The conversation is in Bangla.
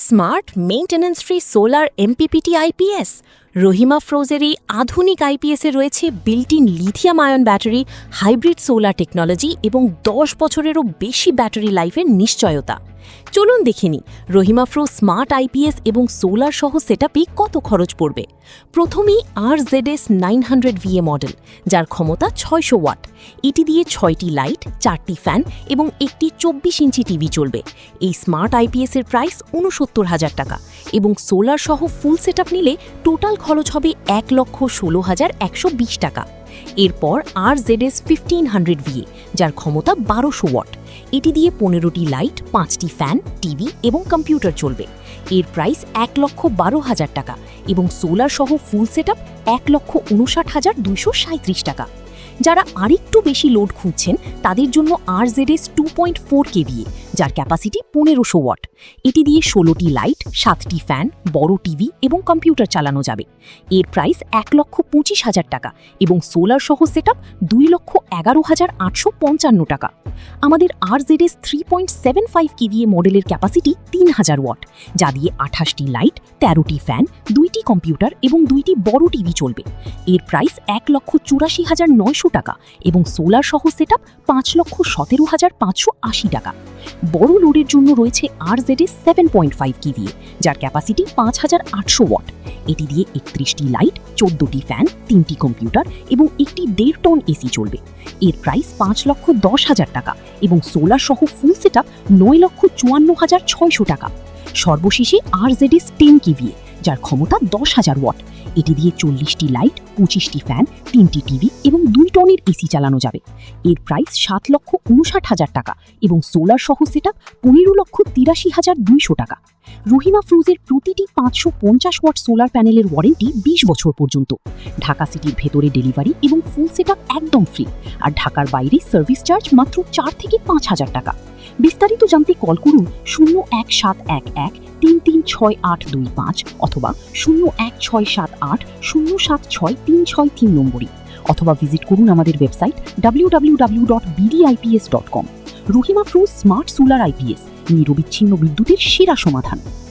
Smart maintenance free solar MPPT IPS. রহিমা ফ্রোজের এই আধুনিক আইপিএসে রয়েছে built in lithium ion battery, hybrid solar technology এবং 10 বছরেরও বেশি ব্যাটারি লাইফের নিশ্চয়তা। চলুন দেখে নিই রহিমা ফ্রো স্মার্ট আইপিএস এবং সোলার সহ সেটআপে কত খরচ পড়বে। প্রথমেই RZS 900VA মডেল, যার ক্ষমতা 600 ওয়াট। এটি দিয়ে 6টি লাইট, 4টি ফ্যান এবং একটি 24 ইঞ্চি টিভি চলবে। এই স্মার্ট আইপিএসের প্রাইস 69,000 টাকা এবং সোলার সহ ফুল সেটআপ নিলে টোটাল খরচ হবে 1,16,120 টাকা। এরপর RZS 1500VA, যার ক্ষমতা 1200 ওয়াট। এটি দিয়ে 15টি লাইট, 5টি ফ্যান, টিভি এবং কম্পিউটার চলবে। এর প্রাইস 1,12,000 টাকা এবং সোলার সহ ফুল সেটআপ 1,59,237 টাকা। যারা আরেকটু বেশি লোড খুঁজছেন তাদের জন্য RZS 2.4 kVA, যার ক্যাপাসিটি 1500 ওয়াট। এটি দিয়ে 16টি লাইট, 7টি ফ্যান, বড় টিভি এবং কম্পিউটার চালানো যাবে। এর প্রাইস 1,25,000 টাকা এবং সোলার সহ সেটআপ 2,11,855 টাকা। আমাদের RZS 3.75 kVA মডেলের ক্যাপাসিটি 3000 ওয়াট, যা দিয়ে 28টি লাইট, 13টি ফ্যান, 2টি কম্পিউটার এবং 2টি বড় টিভি চলবে। এর প্রাইস 1,84,900 টাকা এবং সোলার সহ সেটআপ 5,17,580 টাকা। বড় লোডের জন্য রয়েছে RZS 7.5 kVA, যার ক্যাপাসিটি 5,800 ওয়াট। এটি দিয়ে 31টি লাইট, 14টি ফ্যান, 3টি কম্পিউটার এবং একটি 1.5 টন এসি চলবে। এর প্রাইস 5,10,000 টাকা এবং সোলার সহ ফুল সেটআপ 9,54,600 টাকা। সর্বশেষে RZS 10 kVA, যার ক্ষমতা 10,000 ওয়াট। এটি দিয়ে 40টি লাইট, 25টি ফ্যান, 3টি টিভি এবং 2 টনের এসি চালানো যাবে। এর প্রাইস 7,59,000 টাকা এবং সোলার সহ সেটআপ 15,83,200 টাকা। রহিমা ফ্রোজের প্রতিটি 550 ওয়াট সোলার প্যানেলের ওয়ারেন্টি 20 বছর পর্যন্ত। ঢাকা সিটির ভেতরে ডেলিভারি এবং ফুল সেটআপ একদম ফ্রি, আর ঢাকার বাইরে সার্ভিস চার্জ মাত্র 4 থেকে 5,000 টাকা। বিস্তারিত জানতে কল করুন 01711336825 অথবা 01678076363 নম্বরে, অথবা ভিজিট করুন আমাদের website www.bdips.com। Rahima froze smart solar IPS, নিরবিচ্ছিন্ন বিদ্যুতের সেরা সমাধান।